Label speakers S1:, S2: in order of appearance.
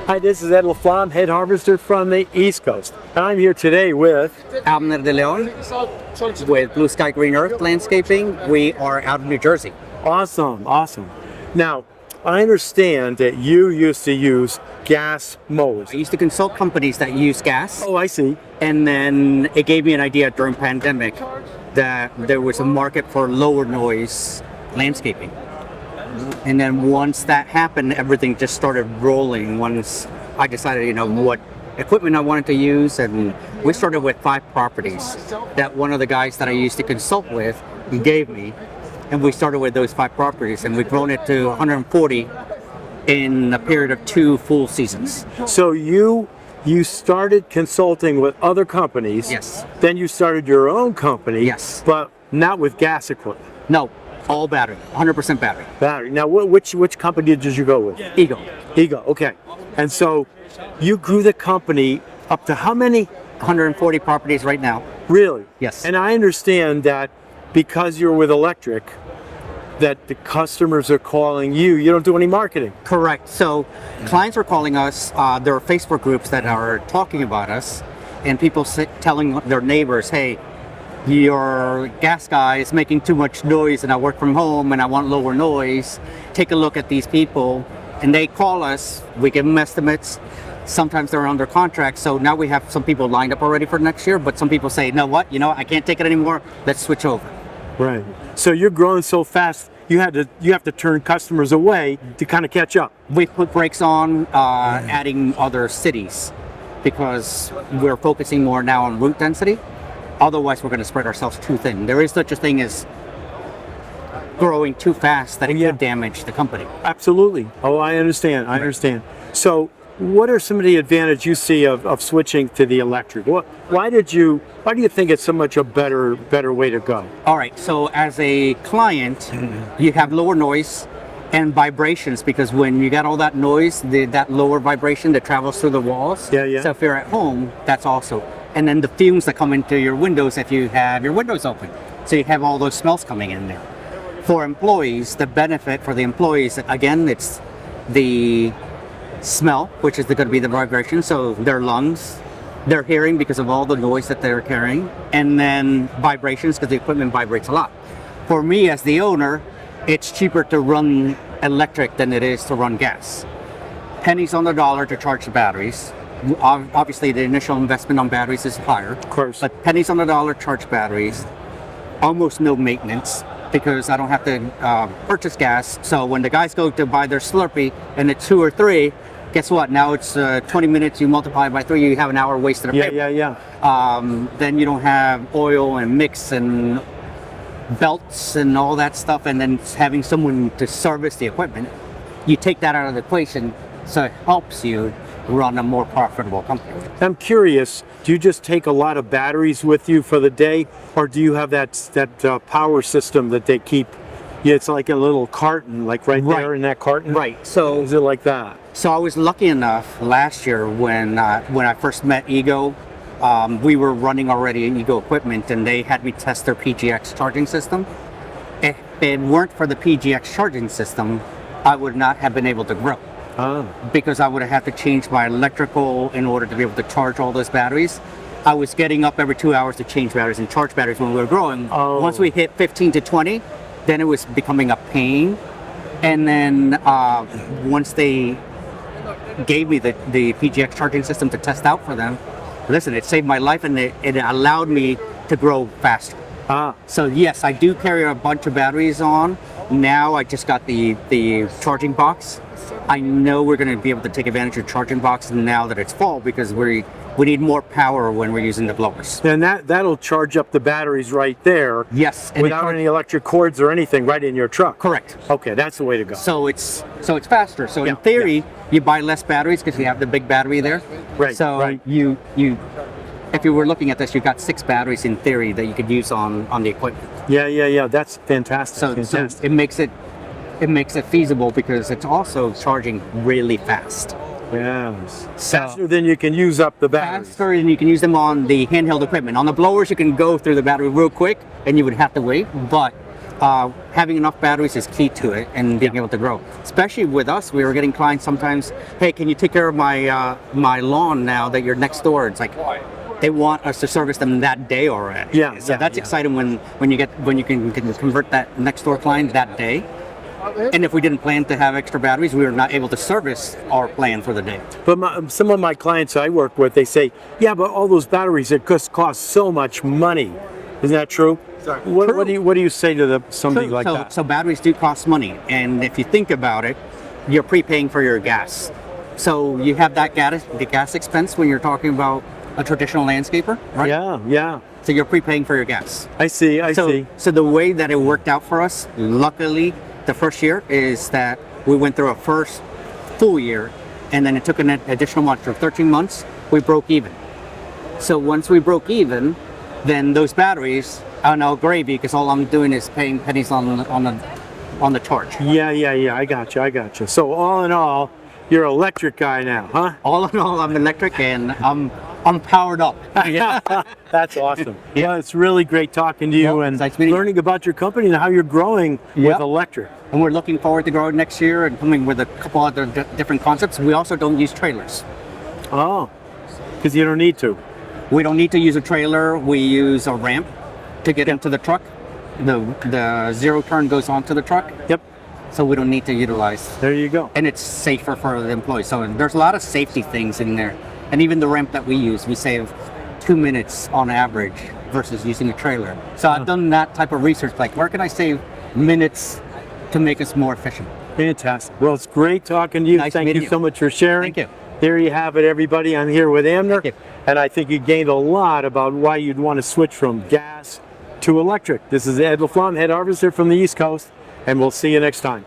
S1: Hi, this is Ed LaFlamme, head harvester from the East Coast. And I'm here today with
S2: Amner de Leon with Blue Sky Green Earth Landscaping. We are out of New Jersey.
S1: Awesome. Now, I understand that you used to use gas mowers.
S2: I used to consult companies that use gas,
S1: Oh, I see.
S2: and then it gave me an idea during pandemic that there was a market for lower noise landscaping. And then once that happened, everything just started rolling. Once I decided, what equipment I wanted to use, and we started with 5 properties that one of the guys that I used to consult with gave me, and we started with those 5 properties, and we've grown it to 140 in a period of 2 full seasons.
S1: So you started consulting with other companies.
S2: Yes.
S1: Then you started your own company.
S2: Yes.
S1: But not with gas equipment.
S2: No, all battery, 100% battery.
S1: Battery. Now, which company did you go with?
S2: Ego.
S1: Ego. Okay. And so you grew the company up to how many?
S2: 140 properties right now.
S1: Really?
S2: Yes.
S1: And I understand that because you're with electric, that the customers are calling you. You don't do any marketing.
S2: Correct. So clients are calling us. There are Facebook groups that are talking about us, and people telling their neighbors, hey, your gas guy is making too much noise and I work from home and I want lower noise. Take a look at these people. And they call us, we give them estimates. Sometimes they're under contract. So now we have some people lined up already for next year, but some people say, I can't take it anymore. Let's switch over.
S1: Right. So you're growing so fast, you have to turn customers away to kind of catch up.
S2: We put brakes on adding other cities because we're focusing more now on route density. Otherwise, we're going to spread ourselves too thin. There is such a thing as growing too fast that it could damage the company.
S1: Absolutely. Oh, I understand. So what are some of the advantages you see of switching to the electric? Why do you think it's so much a better way to go?
S2: All right. So as a client, you have lower noise and vibrations, because when you got all that noise, that lower vibration that travels through the walls.
S1: Yeah.
S2: So if you're at home, that's also. And then the fumes that come into your windows if you have your windows open. So you have all those smells coming in there. For employees, the benefit for the employees, again, it's the smell, which is going to be the vibration. So their lungs, their hearing because of all the noise that they're carrying, and then vibrations because the equipment vibrates a lot. For me as the owner, it's cheaper to run electric than it is to run gas. Pennies on the dollar to charge the batteries. Obviously, the initial investment on batteries is higher.
S1: Of course.
S2: But pennies on the dollar charge batteries. Almost no maintenance because I don't have to purchase gas. So when the guys go to buy their Slurpee and it's 2 or 3, guess what? Now it's 20 minutes. You multiply by 3, you have an hour wasted of paper.
S1: Yeah.
S2: Then you don't have oil and mix and belts and all that stuff, and then having someone to service the equipment. You take that out of the equation, so it helps you run a more profitable company.
S1: I'm curious, do you just take a lot of batteries with you for the day, or do you have that power system that they keep? Yeah, it's like a little carton, like right there in that carton.
S2: Right. So
S1: is it like that?
S2: So I was lucky enough last year when I first met Ego. We were running already Ego equipment, and they had me test their PGX charging system. If it weren't for the PGX charging system, I would not have been able to grow. Because I would have had to change my electrical in order to be able to charge all those batteries. I was getting up every 2 hours to change batteries and charge batteries when we were growing. Once we hit 15 to 20, then it was becoming a pain. And then once they gave me the PGX charging system to test out for them, listen, it saved my life, and it allowed me to grow faster. So yes, I do carry a bunch of batteries on. Now I just got the charging box. I know we're going to be able to take advantage of charging box now that it's fall, because we need more power when we're using the blowers.
S1: And that'll charge up the batteries right there.
S2: Yes, and
S1: without any electric cords or anything, right in your truck.
S2: Correct.
S1: Okay, that's the way to go.
S2: So it's faster. So in theory, you buy less batteries because you have the big battery there.
S1: Right.
S2: So you if you were looking at this, you've got 6 batteries in theory that you could use on the equipment.
S1: Yeah. That's fantastic.
S2: So it makes it feasible because it's also charging really fast.
S1: Yes. Faster than you can use up the batteries.
S2: Faster than you can use them on the handheld equipment. On the blowers, you can go through the battery real quick, and you would have to wait. But having enough batteries is key to it and being able to grow. Especially with us, we were getting clients sometimes, hey, can you take care of my lawn now that you're next door? It's like they want us to service them that day already.
S1: Yeah,
S2: so that's exciting when you can convert that next door client that day. And if we didn't plan to have extra batteries, we were not able to service our plan for the day.
S1: But some of my clients I work with, they say, yeah, but all those batteries, it cost so much money. Isn't that true? What do you say to somebody like that?
S2: So batteries do cost money, and if you think about it, you're prepaying for your gas. So you have the gas expense when you're talking about a traditional landscaper, right?
S1: Yeah.
S2: So you're prepaying for your gas.
S1: I see.
S2: So the way that it worked out for us, luckily, the first year is that we went through a first full year, and then it took an additional month. For 13 months, we broke even. So once we broke even, then those batteries are now gravy because all I'm doing is paying pennies on the charge.
S1: Yeah. I got you. So all in all, you're an electric guy now, huh?
S2: All in all, I'm electric and I'm powered up.
S1: Yeah, that's awesome. Yeah, it's really great talking to you and
S2: nice meeting you.
S1: learning about your company and how you're growing with electric.
S2: And we're looking forward to growing next year and coming with a couple other different concepts. We also don't use trailers.
S1: Oh, because you don't need to.
S2: We don't need to use a trailer. We use a ramp to get into the truck. The zero turn goes onto the truck.
S1: Yep.
S2: So we don't need to utilize.
S1: There you go.
S2: And it's safer for the employees. So there's a lot of safety things in there. And even the ramp that we use, we save 2 minutes on average versus using a trailer. So I've done that type of research, like where can I save minutes to make us more efficient?
S1: Fantastic. Well, it's great talking to you.
S2: Nice
S1: Thank you
S2: meeting you.
S1: so much for sharing.
S2: Thank you.
S1: There you have it, everybody. I'm here with Amner.
S2: Thank you.
S1: And I think you gained a lot about why you'd want to switch from gas to electric. This is Ed LaFlamme, head harvester from the East Coast, and we'll see you next time.